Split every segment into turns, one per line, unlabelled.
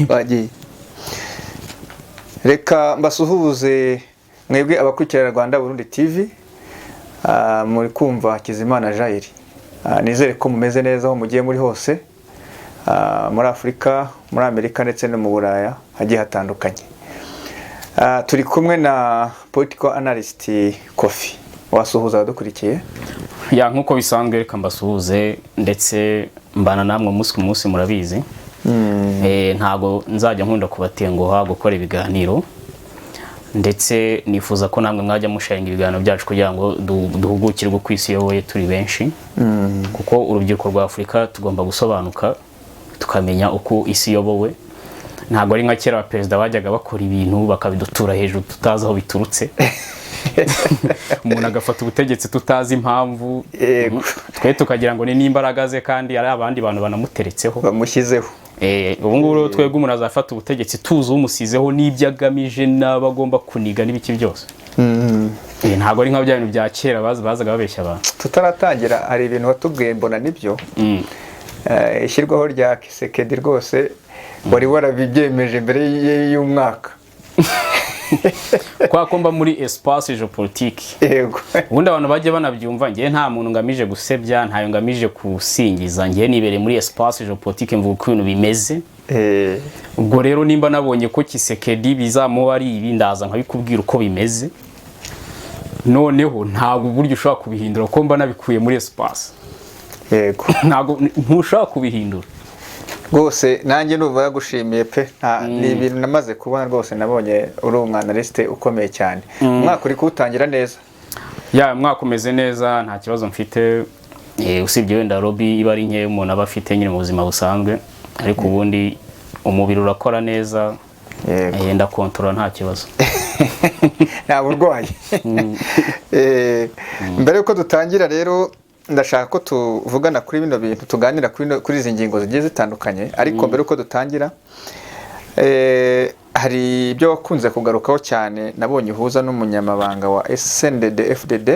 bagiye. Reka mbasuhuze mwebwe abakurikirana Rwanda Burundi TV, muri kumva Hakizimana Jairi. Nizere ko mumeze neza aho mugiye muri hose, muri Afrika, muri Amerika ndetse no mu Buraya hagiye hatandukanye. Turi kumwe na political analyst Koffi. Wasuhuza abadukurikiye?
Ya nkuko bisanzwe reka mbasuhuze, ndetse mbana namwe umunsi ku munsi murabizi. Ntago nzajya nkunda kubatenguha gukora ibiganiro, ndetse nifuza ko namwe mwajya musharinga ibiganiro byacu kugira ngo duhugukirwe ku isi yoboye turi benshi. Kuko urubyiruko rwa Afrika tugomba gusobanuka tukamenya uko isi yobowe. Ntago ari nka kera perezida bajyaga bakora ibintu bakabidutura hejuru tutazi aho biturutse. Umuntu agafata ubutegetsi tutazi impamvu, twe tukagira ngo ni n'imbaraga ze kandi ari abandi bantu banamuteretseho
bamushyizeho.
Ubu ngubu twebwe umuntu azafata ubutegetsi tuzi umusizeho n'ibyo agamije n'abagomba kuniga n'ibiki byose. Ntago ari nka bya bintu bya kera bazaga babeshya abantu.
Tutaratangira hari ibintu watubwiye mbona nibyo. Ishyirwaho rya Kisekedi rwose wari warabibyemeje mbere y'umwaka.
Kwa komba muri espace géopolitique.
Yego.
Ubundi abantu baje banabyumva, ngiye nta muntu ngamije gusebya, ntayo ngamije kusingiza, ngiye nibere muri espace géopolitique mvuga ko ibintu bimeze. Ubwo rero nimba nabonye ko Kisekedi bizamuba ari ibi, ndaza nkabikubwira uko bimeze. Noneho ntabwo buryo ushaka kubihindura ko mba nabikuye muri espace.
Yego.
Ntabwo ntushaka kubihindura.
Rwose nanjye nuva yagushimiye pe, ni ibintu namaze kubona rwose, nabonye uri umwanaliste ukomeye cyane. Umwaka uri kuwutangira neza?
Ya mwaka umeze neza, nta kibazo mfite. Usibye wenda lobby iba ari nke umuntu aba afite nyine mu buzima busanzwe, ariko ubundi umubiri urakora neza. Yenda control nta kibazo.
Nta burwayi. Mbere yuko dutangira rero ndashaka ko tuvugana kuri bino bintu, tuganira kuri izi ngingo zigiye zitandukanye, ariko mbere uko dutangira hari ibyo wakunze kugarukaho cyane, nabonye uhuza n'umunyamabanga wa SNDD-FDD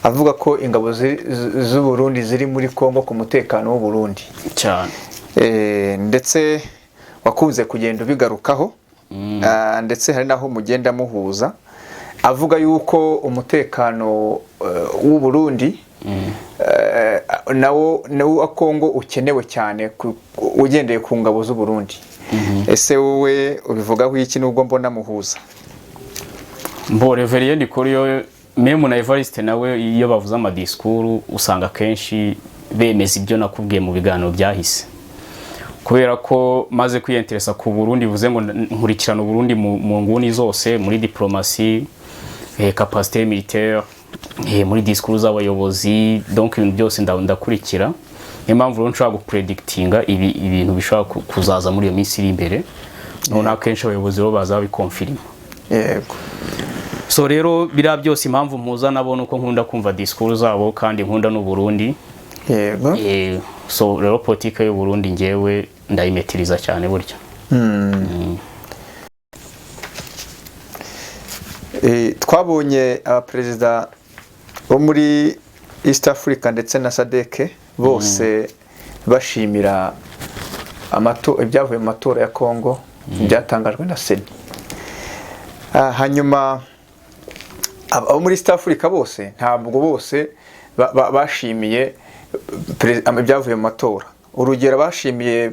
avuga ko ingabo z'u Burundi ziri muri Kongo ku mutekano w'u Burundi
cyane.
Ndetse wakunze kugenda ubigarukaho, ndetse hari naho mugenda muhuza avuga yuko umutekano w'u Burundi nawo wa Kongo ukenewe cyane ugendeye ku ngabo z'u Burundi. Ese wowe ubivugaho iki nubwo mbona muhuza?
Mbo reverend kuri yo meme na Evariste nawe iyo bavuze ama discours usanga kenshi bemeza ibyo nakubwiye mu biganiro byahise, kubera ko maze kwiyinteresa ku Burundi bivuze ngo nkurikirana Burundi mu nguni zose, muri diplomasi, capacité militaire, muri discours z'abayobozi, donc ibintu byose ndakurikira. Impamvu rero nshaka gupredictinga ibintu bishaka kuzaza muri iyo minsi iri imbere, none akenshi abayobozi bo baza bikonfirma.
Yego.
So rero bira byose impamvu mpuza nabona uko nkunda kumva discours zabo kandi nkunda n'u Burundi.
Yego.
So rero politique y'u Burundi ngewe ndayimetiriza cyane buryo.
Twabonye abaperezida bo muri East Africa ndetse na SADC bose bashimira ibyavuye mu matora ya Kongo byatangajwe na Seni. Hanyuma abo muri East Africa bose ntabwo bose bashimiye ibyavuye mu matora. Urugero bashimiye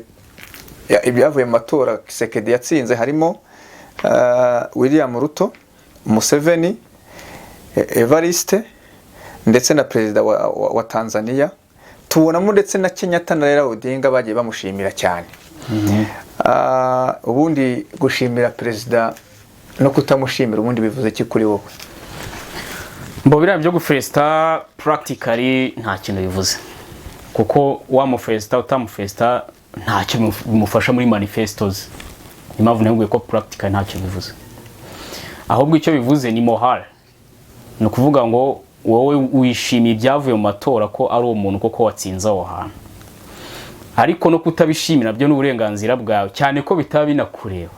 ibyavuye mu matora Kisekedi yatsinze harimo William Ruto, Museveni, Evariste ndetse na perezida wa Tanzania. Tubonamo ndetse na Kenyatta na Raila Odinga bagiye bamushimira cyane. Ubundi gushimira perezida no kutamushimira ubundi bivuze ki kuri wowe?
Mbo bira byo gufesta practically nta kintu bivuze, kuko wamufesta utamufesta nta kintu bimufasha muri manifestos. Impamvu nteguye ko practically nta kintu bivuze, ahubwo icyo bivuze ni moral. No kuvuga ngo wowe wishimiye ibyavuye mu matora ko ari umuntu koko watsinza aho hantu, ariko no kutabishimira byo n'uburenganzira bwawe, cyane ko bitaba binakureba.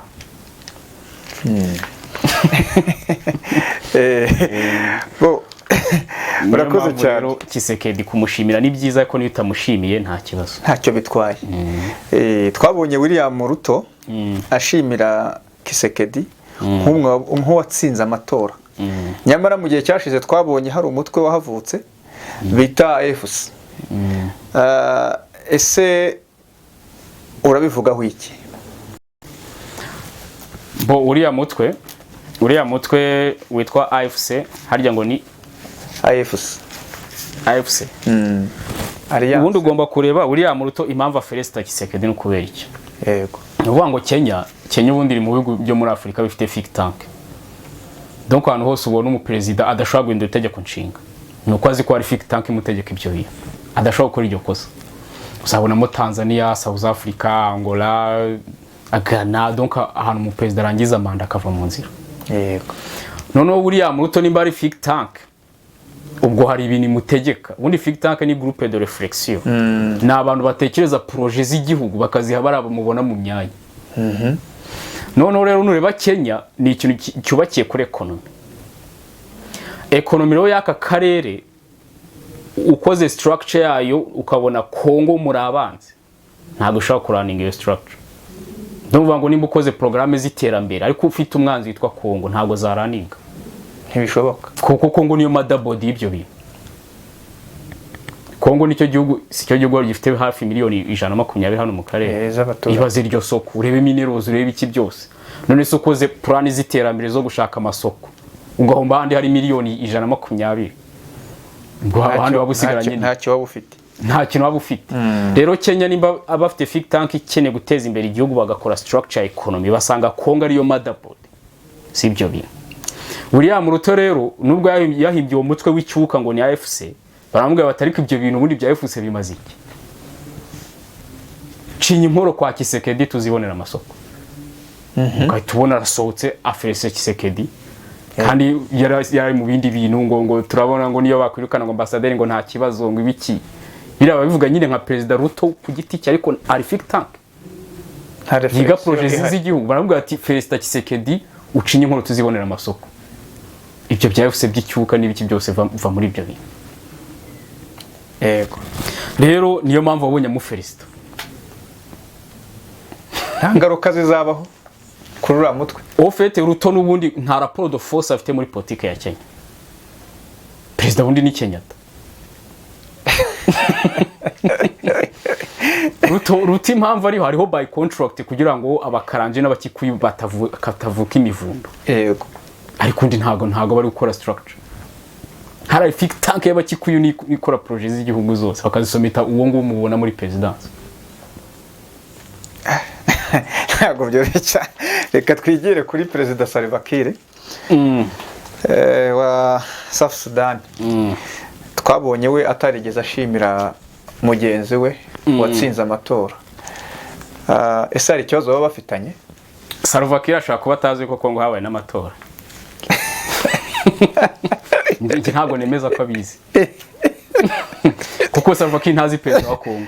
Murakoze cyane.
Kisekedi kumushimira ni byiza ko niyo utamushimiye nta kibazo.
Ntacyo bitwaye. Twabonye William Ruto ashimira Kisekedi nk'uwatsinze amatora. Nyamara mu gihe cyashize twabonye hari umutwe wahavutse bita AFC. Ese urabivugaho iki?
Bo uriya mutwe witwa AFC harya ngo ni AFC. Ubundi ugomba kureba uriya Ruto impamvu Felista Kisekedi no kubera iki.
Yego.
Uvuga ngo Kenya ubundi iri mu bihugu byo muri Afrika bifite think tank. Donc ahantu hose ubona umuperezida adashobora guhindura itegeko nshinga. Nuko azi ko ari think tank imutegeka ibyo bintu. Adashobora gukora iryo kosa. Uzabonamo Tanzania, South Africa, Angola, Ghana, donc ahantu umuperezida arangiza manda akava mu nzira.
Yego.
Noneho uriya Ruto nimba ari think tank ubwo hari ibintu imutegeka. Ubundi think tank ni groupe de réflexion. Ni abantu batekereza projet z'igihugu bakaziha barabamubona mu myanya. Noneho rero nureba Kenya ni ikintu cyubakiye kuri economy. Economy rero y'aka karere ukoze structure yayo ukabona Kongo muri abanzi ntabwo ushaka kuraninga iyo structure. Ndumva ngo nimba ukoze programme z'iterambere ariko ufite umwanzi witwa Kongo ntabwo zaraninga.
Ntibishoboka.
Kuko Kongo niyo motherboard y'ibyo bintu. Kongo nicyo gihugu sicyo gihugu gifite hafi miliyoni 120 hano mu karere. Ibaze iryo soko urebe minerals urebe iki byose. None se ukoze plan z'iterambere zo gushaka amasoko ugahomba handi hari miliyoni 120. Ngo abandi babusigaranye
ntacyo waba ufite.
Nta kintu waba ufite. Rero Kenya nimba abafite think tank ikene guteza imbere igihugu bagakora structure economy basanga Kongo ariyo motherboard. Si ibyo bintu. William Ruto rero nubwo yahimbye uwo mutwe w'icyuka ngo ni AFC baramubwira batari ko ibyo bintu ubundi bya AFC bimaze iki. Cinye inkoro kwa Kisekedi tuzibonera amasoko. Tubona arasohotse aferese Kisekedi kandi yari mu bindi bintu ngo turabona ngo niyo bakwirukana ngo ambassadeur ngo nta kibazo ngo ibiki. Biraba bivuga nyine nka president Ruto ku giti cye ariko ari think tank. Yiga projet z'igihugu baramubwira ati Felista Kisekedi ucinye inkoro tuzibonera amasoko. Ibyo byavuse by'icyuka n'ibiki byose va muri ibyo bintu.
Yego.
Rero niyo mpamvu wabonye mu Felista.
Nta ngaruka zizabaho kuri uriya mutwe.
Ofete Ruto n'ubundi nta rapport de force afite muri politique ya Kenya. Perezida wundi ni Kenyatta. Ruto impamvu hariho by contract kugira ngo abakaranje n'abakikuyu batavuka imivundo.
Yego.
Ariko undi ntago bari gukora structure. Hari think tank y'abakikuyu nikora projet z'igihugu zose bakazisometa uwo ngo mubona muri presidence.
Ntabwo byoroshye. Reka twigire kuri Perezida Salva Kiir wa South Sudan. Twabonye we atarigeze ashimira mugenzi we watsinze amatora. Ese hari ikibazo baba bafitanye?
Salva Kiir ashaka kuba atazi ko Kongo habaye n'amatora. Ntabwo nemeza ko abizi. Kuko Salva Kiir ntazi perezida wa Kongo.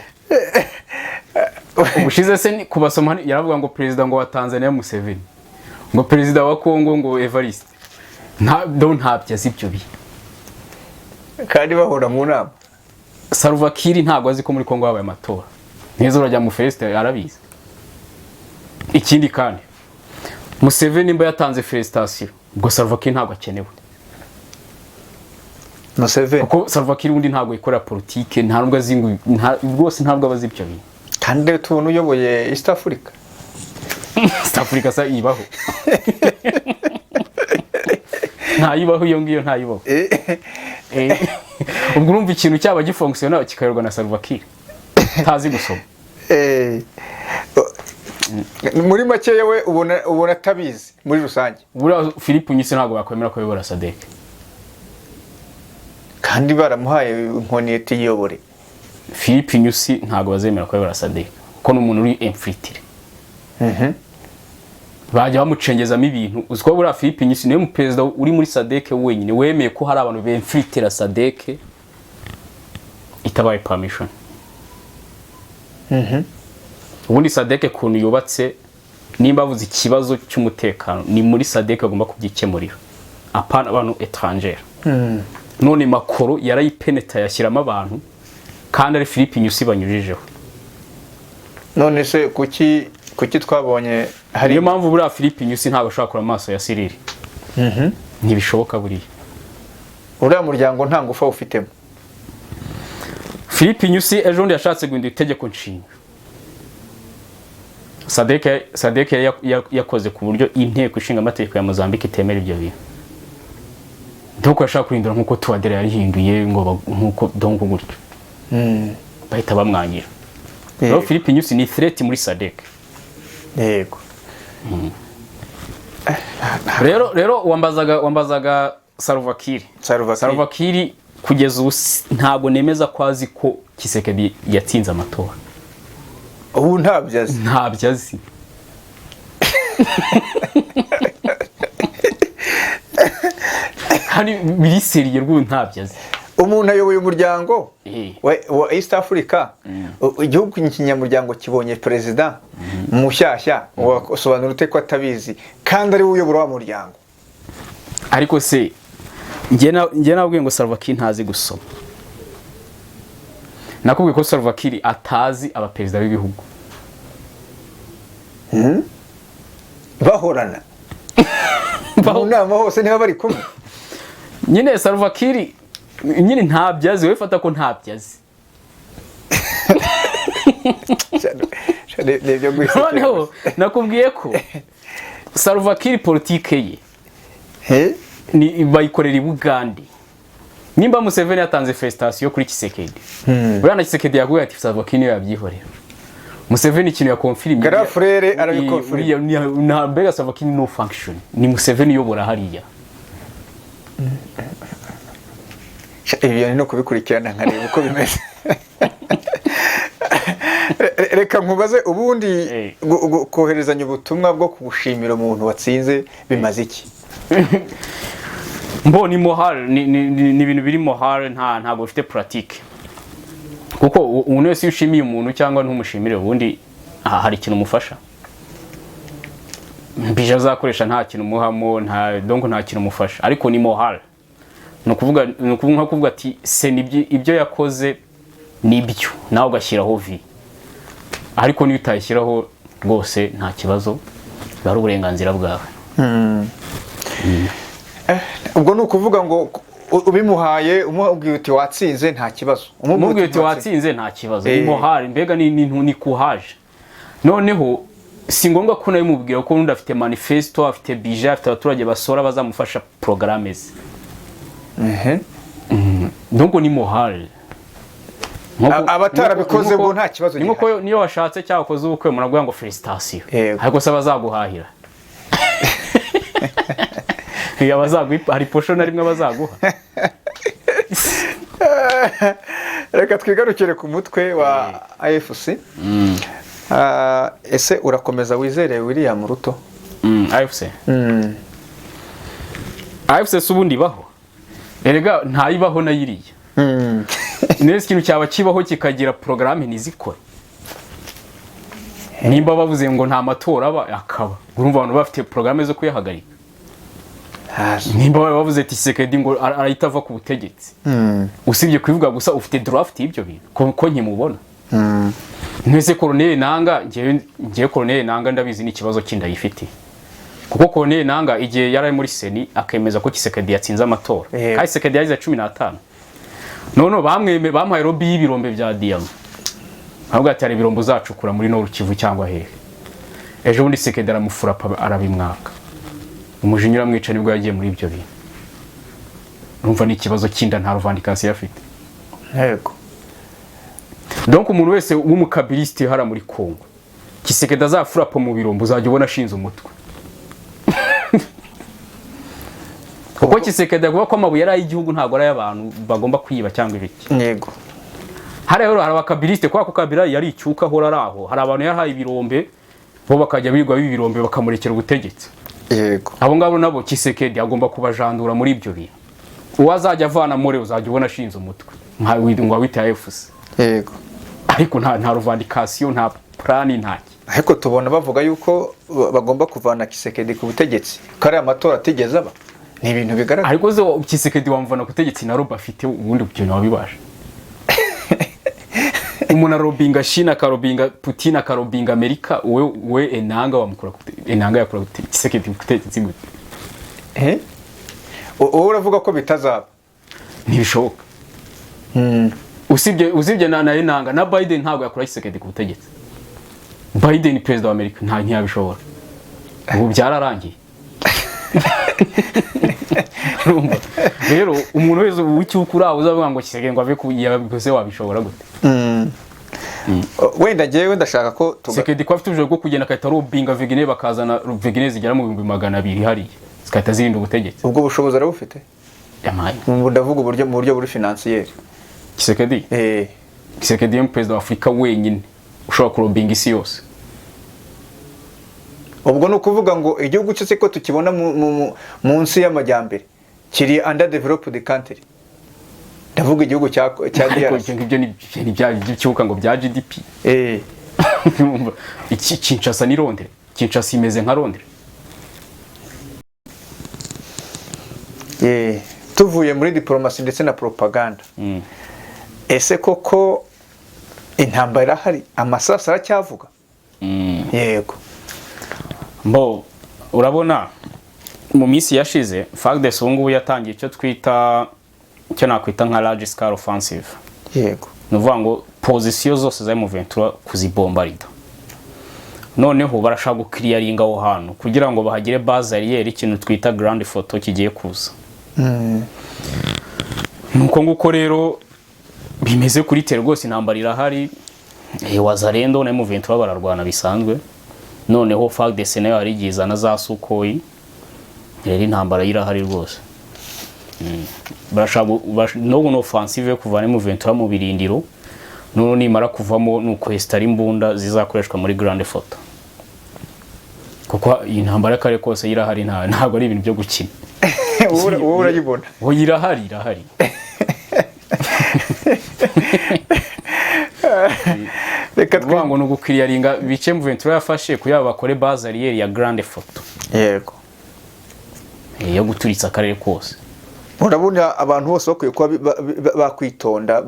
Ubushize se kubasoma yaravuga ngo perezida ngo wa Tanzania Museveni. Ngo perezida wa Kongo ngo Evariste. Ntabyo azi ibyo bi.
Kandi bahora mu nama.
Salva Kiir ntabwo azi ko muri Kongo habaye amatora. Neza urajya mu Felista arabizi. Ikindi kandi Museveni mba yatanze felicitation. Ngo Salva Kiir ntabwo akenewe.
Museveni
kuko Salva Kiir undi ntabwo ikora politique nta nubwo azi ngo rwose ntabwo abazi ibyo bintu.
Kandi tubona uyoboye East Africa.
East Africa sa ibaho. Ntayibaho iyo ngiyo ntayibaho. Ubwo urumva ikintu cyaba gifunctiona kikayorwa na Salva Kiir. Tazi gusoma.
Muri make yewe ubona tabizi muri rusange.
Bura Philippe Nyusi ntabwo bakwemera ko yobora SADC.
Kandi baramuhaye inkoniyeti yiyobore.
Philippe Nyusi ntabwo bazemera ko yobora SADC. Ko n'umuntu uri infiltré. Bajya bamucengezamo ibintu. Uziko bura Philippe Nyusi niwe mu president uri muri SADC wenyine wemeye ko hari abantu b'infiltré SADC itabaye permission. Ubundi SADC kuntu yubatse nimba buzi ikibazo cy'umutekano ni muri SADC agomba kubyikemurira apana abantu étranger. none makoro yarayipeneta yashyiramo abantu kandi ari Philippe Nyusi banyujijeho.
None se kuki twabonye hari
niyo mpamvu buriya Philippe Nyusi ntabwo ashobora kura amaso ya Cyril. Ntibishoboka buriya.
Uriya muryango nta ngufa ufitemo.
Philippe Nyusi ejo ndi yashatse guhindura itegeko nshinga. SADC yakoze ku buryo inteko ishinga amategeko ya Mozambique itemera ibyo bintu. Doko yashaka kurindura nkuko Tuwadera yarihinduye ngo nkuko donko gutyo. Bahita bamwanyira. No Philippe Nyusi ni threat muri SADC.
Yego.
Rero wambazaga Salva Kiir kugeza ubu ntabwo nemeza kwazi ko Kisekedi yatsinze amatora.
Ubu ntabyazi.
Hani biri seriye rwo ntabyazi.
Umuntu ayoboye umuryango wa East Africa, igihugu kinyamuryango kibonye president mushyashya, wasobanura ute ko atabizi kandi ari uyobora wa muryango.
Ariko se nge nabwiye ngo Salva Kiir ntazi gusoma. Nakubwiye ko Salva Kiir atazi abaperezida b'ibihugu.
Bahorana. Mu nama hose niba bari kumwe.
Nyine Salva Kiir nyine ntabyazi, we fata ko ntabyazi.
Nebyo gwise.
Noneho nakubwiye ko Salva Kiir politike ye ni bayikorera i Bugande. Nimba Museveni yatanze festation kuri Kisekedi. Buriya na Kisekedi yaguye ati Salva Kiir yabyihorera. Museveni ikintu ya confirm.
Gara frere arabikonfirm.
Na mbega Salva Kiir no function. Ni Museveni yobora hariya.
Ibyo no kubikurikirana nkareba uko bimeze. Reka nkubaze ubundi koherezanya ubutumwa bwo kugushimira umuntu watsinze bimaze iki?
Ni moral ni ibintu biri moral ntago bifite pratique. Kuko umuntu wese ushimiye umuntu cyangwa ntumushimire ubundi hari ikintu umufasha. Mbije azakoresha nta kintu umuhamo nta kintu umufasha, ariko ni moral. No kuvuga ati se ibyo yakoze nibyo nawe ugashyiraho vi, ariko niyo utayishyiraho rwose nta kibazo, bari uburenganzira bwawe.
Ubwo ni ukuvuga ngo ubimuhaye umubwiye uti watsinze nta kibazo.
Umubwiye uti watsinze nta kibazo. Ni mohari, mbega ni kuhaje. Noneho si ngombwa ko nayo mubwira ko undi afite manifesto, afite budget, afite abaturage basora bazamufasha programme ze. Donc ni mohari.
Abatarabikoze bo nta kibazo.
Niko niyo washatse cyangwa ukoze ubukwe murabwira ngo felicitation. Ariko se bazaguhahira. Hari posho na rimwe bazaguha.
Reka twigarukire ku mutwe wa AFC. Ese urakomeza wizere William Ruto?
AFC. AFC subundi baho. Erega ntayibaho na yiriya. Nese ikintu cyaba kibaho kikagira programme nizikore. Nimba bavuze ngo nta matora aba akaba. Urumva abantu bafite programme zo kuyahagarika. Nimba bavuze ati Kisekedi ngo arayitava ku butegetsi. Usibye kubivuga gusa ufite draft y'ibyo bintu ko nkimubona. Nese Colonel Nanga ngiye Colonel Nanga ndabizi ni kibazo kindayifite. Kuko Colonel Nanga igihe yari muri Seni akemeza ko Kisekedi yatsinze amatora. Kandi Kisekedi yagize 15. None bamuhaye lobby y'ibirombe bya Diam. Ahubwo ati ari ibirombo zacukura muri Nord Kivu cyangwa hehe. Ejo bundi Kisekedi aramufurapa arabimwaka. Umujinyura mwica nibwo yagiye muri ibyo bintu. Urumva ni ikibazo kinda nta revendication afite.
Yego.
Donc umuntu wese w'umukabiliste hara muri Kongo Kisekedi azafurapa mu birombo uzajya ubona ashinze umutwe. Kuko Kisekedi avuga ko amabuye ari ay'igihugu ntago ari abantu bagomba kwiba cyangwa ibiki.
Yego.
Hari abakabiliste kwa ko Kabila yari icyuka hora araho. Hari abantu yahaye ibirombe bo bakajya bigwa bibirombe bakamurekera ubutegetsi.
Yego.
Abo ngabo nabo Kisekedi agomba kubajandura muri ibyo bintu. Uwazajya avana muri uzajya ubona ashinze umutwe. Nka wita AFC.
Yego.
Ariko nta revendication nta plan ntaki.
Ariko tubona bavuga yuko bagomba kuvana Kisekedi ku butegetsi. Kare amatora atigeze aba. ni ibintu bigaragara.
ariko zo Kisekedi wamvana kutegetsi na roba afite ubundi byo wabibasha umuntu arobinga China karobinga Putin akarobinga Amerika we enanga wamukura enanga yakura Kisekedi kutegetsi gute
uravuga ko bitazaba
ntibishoboka usibye na enanga na Biden ntago yakura Kisekedi kutegetsi Biden president wa Amerika nta ntiyabishobora ubu byararangiye rero umuntu wese w'icyukura uzavuga ngo Kisekedi ngo ave ku yabikoze wabishobora gute
wenda jewe ndashaka ko
Kisekedi ko afite ubujyo bwo kugenda akahita robinga Vegine bakazana Vegine zigera mu 200 hariya zikahita zirinda ubutegetsi
ubwo bushobozi arabufite
yamaye
ndavuga uburyo mu buryo buri financier
Kisekedi Kisekedi ni president wa Afrika wenyine ushobora kurobinga isi yose
ubwo no kuvuga ngo igihugu cyose ko tukibona munsi y'amajyambere kiri underdeveloped country ndavuga igihugu cya
DRC ibyo ni by'icyuka ngo bya GDP iki Kinshasa ni Londres Kinshasa imeze nka Londres
tuvuye muri diplomasi ndetse na propaganda ese koko intambara hari amasasu aracyavuga yego
mbo urabona mu minsi yashize FARDC ubu yatangiye icyo twita icyo nakwita nka large scale offensive
yego
nuvuga ngo position zose za M23 kuzibombarida noneho barashaka gukiriyaringa aho hantu kugira ngo bahagire base arrière ikintu twita grand photo kigiye kuza nuko nguko rero bimeze kuri tere rwose intambara irahari wazarendo na M23 bararwana bisanzwe noneho FARDC nayo arigiza na za Sukhoi rero intambara irahari rwose barashaka no offensive kuvana M23 mu birindiro none nimara kuvamo nuko estari imbunda zizakoreshwa muri grande photo kuko intambara kare kose irahari ntabwo ari ibintu byo gukina
wowe urayibona
wo irahari reka twango no gukiriyaringa bice M23 yafashe kuyaba bakore base arrière ya grande photo
yego
yo guturitsa akarere kose
urabona abantu bose bakwiye kuba bakwitonda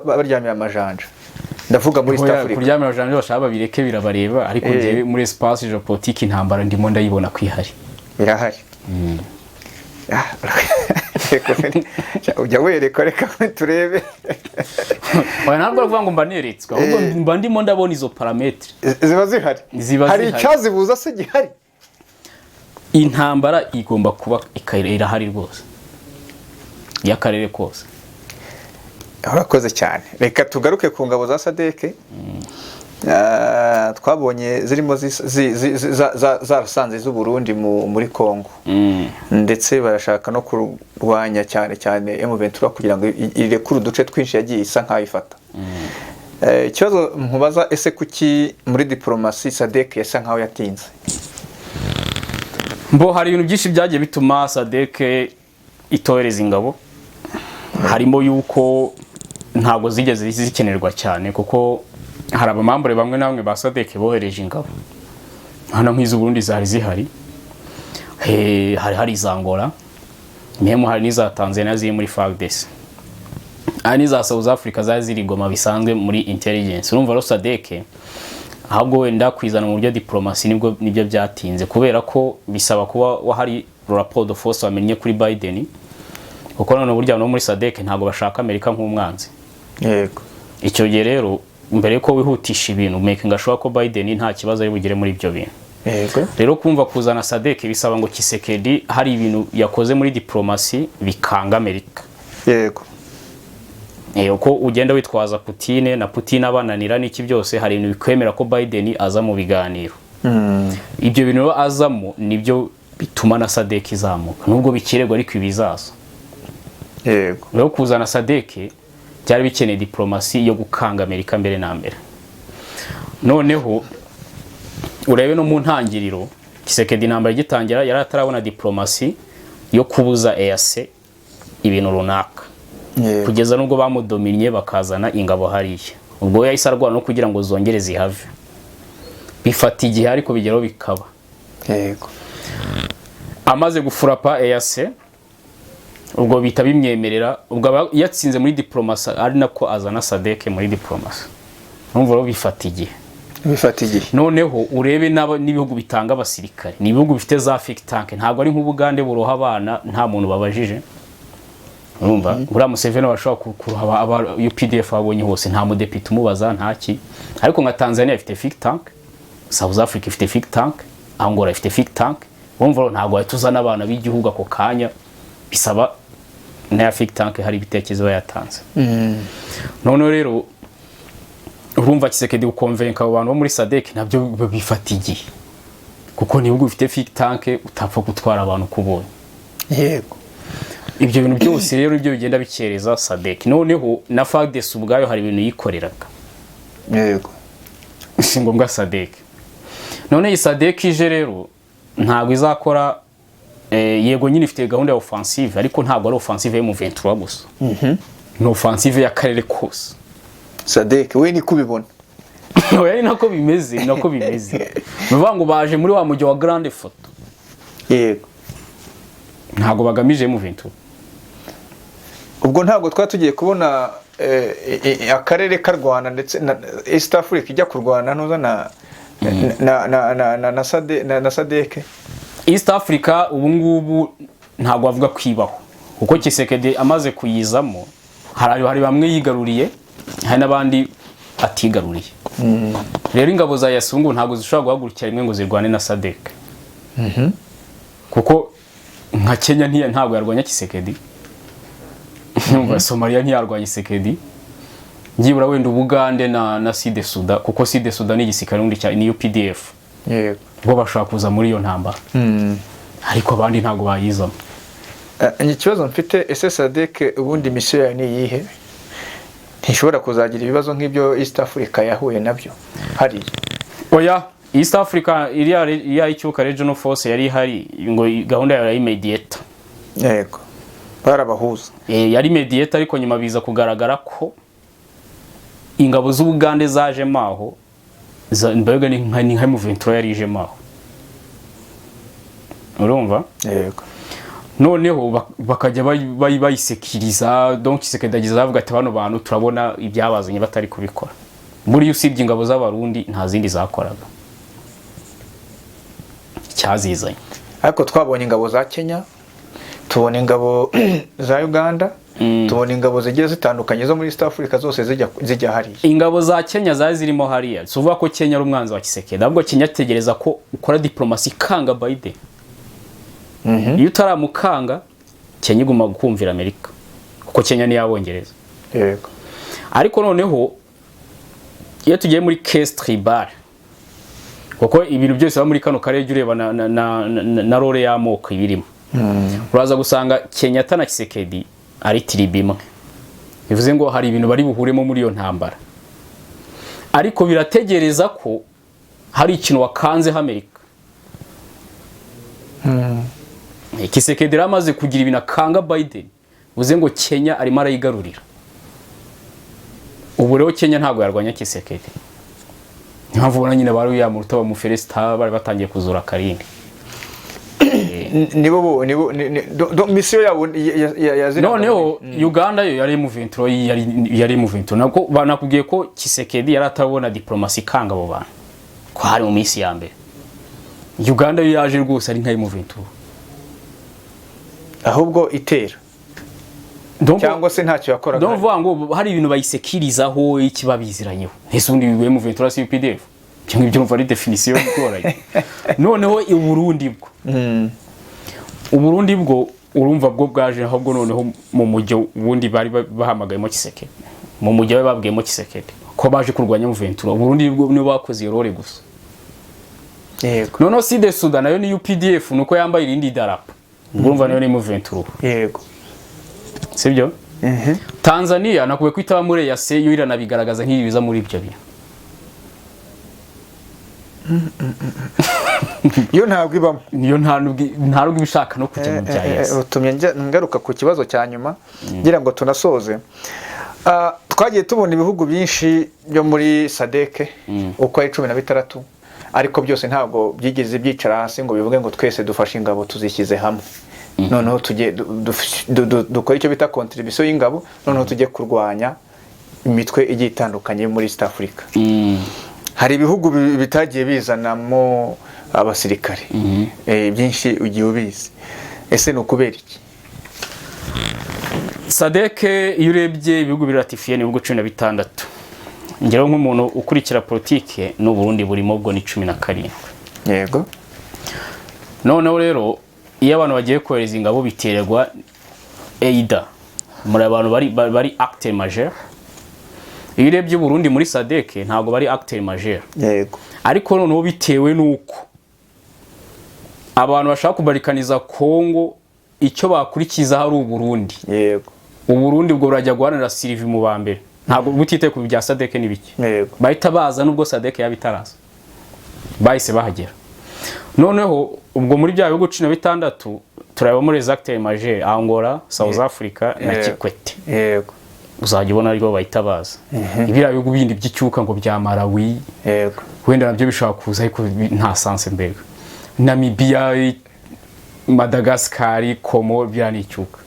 baryamye amajanja ndavuga muri East Africa
kuryamye amajanja bashaka babireke birabareba ariko ngiye muri espace geopolitique intambara ndimo ndayibona kwihari
birahari ujya wereka reka turebe
ntabwo aravuga ngo mbaneretswe ahubwo mba ndimo ndabona izo parametre
ziba zihari hari icyazibuza se gihari
intambara igomba kuba irahari rwose y'akarere kose
urakoze cyane reka tugaruke ku ngabo za SADC twabonye zirimo zarasanze z'u Burundi muri Kongo ndetse barashaka no kurwanya cyane M23 kugira ngo irekure uduce twinshi yagiye isa nk'ayifata ikibazo nkubaza ese kuki muri diplomasi SADC yasa nkaho yatinze
mbo hari ibintu byinshi byagiye bituma SADC itohereza ingabo harimo yuko ntago zigeze zikenerwa cyane kuko hari abamambure bamwe na bamwe ba SADC bohereje ingabo hano nk'izo Burundi zari zihari hari Angola memo hari n'iza Tanzania ziri muri FARDC ani za South Africa zari ziri goma bisanzwe muri intelligence urumva ro SADC ahubwo wenda kwizana mu buryo diplomasi nibyo byatinze kubera ko bisaba kuba wahari rapport de force wamenye kuri Biden kuko none burya no muri SADC ntago bashaka Amerika nk'umwanzi
yego
icyo gihe rero mbere ko wihutisha ibintu making sure ko Biden nta kibazo ari bugire muri ibyo bintu
yego
rero kumva kuzana SADC bisaba ngo Kisekedi hari ibintu yakoze muri diplomasi bikanga Amerika
yego
uko ugenda witwaza Putin na Putin abananira n'iki byose hari ibintu bikwemera ko Biden aza mu biganiro ibyo bintu azamo nibyo bituma na SADC izamuka nubwo bikirego ariko ibizaza
yego
rero kuzana SADC byari bikeneye diplomasi yo gukanga Amerika mbere na mbere noneho urebe no mu ntangiriro Kisekedi nambara gitangira yari atarabona diplomasi yo kubuza EAC ibintu runaka kugeza nubwo bamudominye bakazana ingabo hariya ubwo yahise arwana no kugira ngo zongere zihave bifata igihe ariko bigeraho bikaba
yego
amaze gufurapa EAC ubwo bita bimwemerera ubwo yatsinze muri diplomasi ari nako azana SADC muri diplomasi numva ro bifata igihe noneho urebe n'ibihugu bitanga abasirikare ni ibihugu bifite za think tank ntabwo ari nk'Ubugande buroha abana nta muntu babajije urumva uriya Museveni bashobora kuroha aba UPDF abonye hose nta mudepite umubaza ntaki ariko nka Tanzania ifite think tank South Africa ifite think tank Angola ifite think tank wumva ntabwo yatuzana abana b'igihugu ako kanya bisaba na think tank hari ibitekerezo yatanze none rero urumva Tshisekedi ukonvenka abantu bo muri SADC nabyo bifata igihe kuko ni bihugu bifite think tank utapfa gutwara abantu kubonye
yego
ibyo bintu byose rero ibyo bigenda bikereza SADC noneho na FARDC ubwayo hari ibintu yikoreraga
yego
si ngombwa SADC none iyi SADC ije rero ntabwo izakora yego nyine ifite gahunda ya offensive ariko ntabwo ari offensive ya M23 gusa no offensive ya karere kose
SADC we ni kubibona
no yari nako bimeze bivuga ngo baje muri wa mujyi wa grande photo
yego
ntabwo bagamije M23
ubwo ntabwo twatugiye kubona akarere karwana ndetse na East Africa ijya kurwana noza na SADC
East Africa ubu ngubu ntabwo bavuga kwibaho kuko Tshisekedi amaze kuyizamo hari bamwe yigaruriye hari nabandi atigaruriye rero ingabo za Yasungu ntabwo zishobora guhagurukira rimwe ngo zirwane na SADC kuko nka Kenya ntabwo yarwanya Tshisekedi numva Somalia ntiyarwanya Tshisekedi ngibura wenda Ubugande na Sud Sudan kuko Sud Sudan ni igisirikare undi cya ni UPDF
yego
bo bashaka kuza muri iyo ntambara ariko abandi ntabwo bayizamo
ikibazo mfite SADC ubundi mission ya ni yihe ntishobora kuzagira ibibazo nk'ibyo East Africa yahuye nabyo hari
oya East Africa iriya icyuka regional force yari hari ngo gahunda ya immediate
yego barabahuza
yari immediate ariko nyuma biza kugaragara ko ingabo z'Ubugande zaje maho mbega ni nka M23 yarije maho urumva
yego
noneho bakajya bayisekiriza donc Tshisekedi avuga ati bano bantu turabona ibyabazanye batari kubikora muri usibye ingabo z'abarundi nta zindi zakoraga cyazizanye
ariko twabonye ingabo za Kenya tubona ingabo za Uganda tubona ingabo zigiye zitandukanye zo muri East Africa zose zijya hariya
ingabo za Kenya zaje zirimo hariya suvuga ko Kenya ari umwanzi wa Tshisekedi ahubwo Kenya tegereza ko ukora diplomasi kanga Biden iyo utaramukanga Kenya iguma gukumvira Amerika kuko Kenya ni yabongereza
yego
ariko noneho iyo tugiye muri case tribal kuko ibintu byose ba muri kano karere ureba na role y'amoko ibirimo uraza gusanga Kenya atana Tshisekedi ari tribe imwe bivuze ngo hari ibintu bari buhuremo muri iyo ntambara ariko birategereza ko hari ikintu wakanze Amerika Tshisekedi ramaze kugira ibintu akanga Biden bivuze ngo Kenya arimo arayigarurira ubu rero Kenya ntabwo yarwanya Tshisekedi mpamvu ubona nyine bari yamuruta mu Felista bari batangiye kuzura karindi
nibo mission yabo yazina
noneho Uganda yo yari mu 23 nako banakubwiye ko Tshisekedi yari atabona diplomasi kanga abo bantu ko hari mu minsi ya mbere Uganda yo yaje rwose ari nkayi mu 23
ahubwo itera cyangwa se ntacyo yakoraga
ndumva ngo hari ibintu bayisekirizaho ikibabiziranyeho ese undi biwe mu 23 UPDF cyangwa ibyo umva ari definition y'ukoranye noneho Uburundi bwo urumva bwo bwaje ahubwo noneho mu mujyo wundi bari bahamagayemo Tshisekedi mu mujyo bababwiyemo Tshisekedi ko baje kurwanya mu 23 Uburundi bwo nibo bakoze role gusa
yego
noneho Sud Sudan nayo ni UPDF nuko yambaye irindi darapo urumva nayo ni mu 23
yego
sibyo Tanzania nakuwe kwitaba muri EAC yo iranabigaragaza nk'ibiza muri ibyo bintu
yo ntabwo ibamo
niyo ntabwo ibishaka no kujya mu bya EAC
utumye ngaruka ku kibazo cya nyuma ngira ngo tunasoze twagiye tubona ibihugu byinshi byo muri SADC uko ari 16 ariko byose ntabwo byigeze byicara hasi ngo bivuge ngo twese dufashe ingabo tuzishyize hamwe noneho tujye dukora icyo bita contribution y'ingabo noneho tujye kurwanya imitwe igiye itandukanye muri East Africa. Hari ibihugu bitagiye bizanamo abasirikare byinshi ugiye ubizi, ese no kubera iki?
SADC iyo urebye ibihugu biratifiye ni ibihugu 16. Ngero nk'umuntu ukurikira politike n'u Burundi burimo bwo ni 17.
Yego.
Noneho rero iyo abantu bagiye kohereza ingabo biterwa EIDA muri abantu bari acteur majeur. Iyo urebye Burundi muri SADC ntabwo bari acteur majeur.
Yego.
Ariko noneho bitewe nuko abantu bashaka kubarikaniza Kongo icyo bakurikiza hari u Burundi.
Yego.
U Burundi bwo burajya guhanira Sylvie mu bambere. Ntabwo butite ku bya SADC nibiki.
Yego.
Bahita baza nubwo SADC yabitaraza. Bahise bahagera. Noneho ubwo muri bya bihugu 16 turaba muri acteur majeur Angola, South Africa na Kikwete.
Yego.
Uzajya ubona ariko bahita baza. Ibira bihugu bindi by'icyuka ngo bya Malawi.
Yego.
Wenda nabyo bishaka kuza ariko nta sense mbega. Namibia, Madagascar, Como byani icyuka.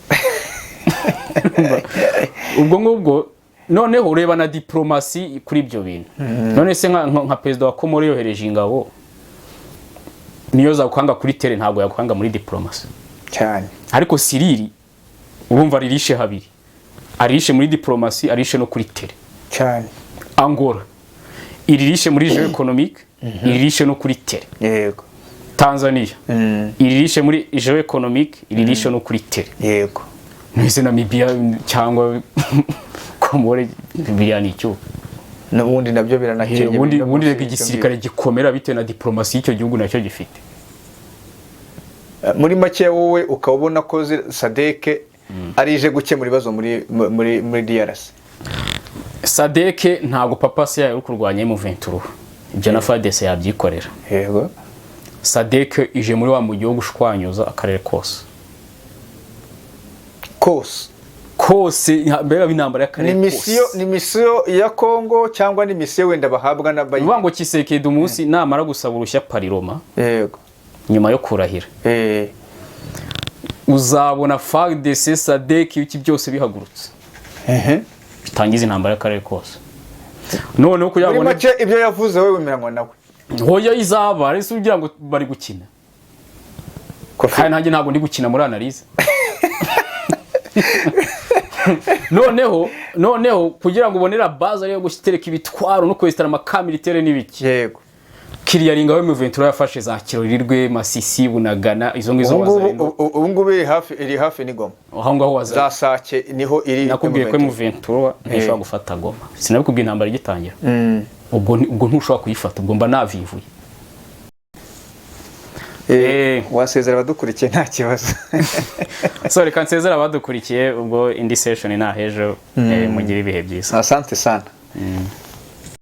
Ubwo ngubwo noneho ureba na diplomasi kuri ibyo bintu. None se nka president wa Komoro yohereje ingabo niyo zakwanga kuri tere ntabwo yakwanga muri diplomasi
cyane.
Ariko Siriri urumva ririshe habiri. Arishe muri diplomasi, arishe no kuri tere
cyane.
Angola iririshe muri jeu économique, iririshe no kuri tere.
Yego.
Tanzania iririshe muri jeu économique, iririshe no kuri tere.
Yego.
Nise Namibia cyangwa Komore byani cyo.
N'ubundi nabyo biranakeye.
Ubundi rega igisirikare gikomera bitewe na diplomasi y'icyo gihugu nacyo gifite.
Muri make wowe ukabona ko SADC arije gukemura ibibazo muri DRC.
SADC ntago papa se yayo kurwanya M23. Ibyo na FARDC yabyikorera.
Yego.
SADC ije muri wa mujyi wo gushwanyuza akarere kose. Kose mbega binambara y'akarere kose.
Ni misiyo ya Kongo cyangwa ni misiyo wenda bahabwa na bayi.
Ubango Kisekedi umunsi namara gusaba urushya Pariroma.
Yego.
Nyuma yo kurahira. Uzabona FARDC SADC iki byose bihagurutse. Bitangiza intambara y'akarere kose. None ko yabona
make ibyo yavuze wewe mirangwa nawe.
Hoya izaba ari sugira ngo bari gukina. Kandi nanjye ntabwo ndi gukina muri analyse. noneho kugira ngo ubonera base ariyo gushitereka ibitwaro no kwestara makamilitaire n'ibiki.
Yego.
Kiriya ringa we M23 yafashe za Kirorirwe, Masisi, Bunagana izo ngizo
wazanye. Ubungu iri hafi ni Goma.
Aho ngaho wazanye.
Za Sake niho iri.
Nakubwiye ko M23 ntishobora gufata Goma. Sinabikubwiye intambara igitangira. Ubwo ntushobora kuyifata, ubwo mba navivuye.
Wasezera abadukurikiye nta kibazo.
Sorry kansezera abadukurikiye ubwo indi session na hejo mugira ibihe byiza.
Asante sana.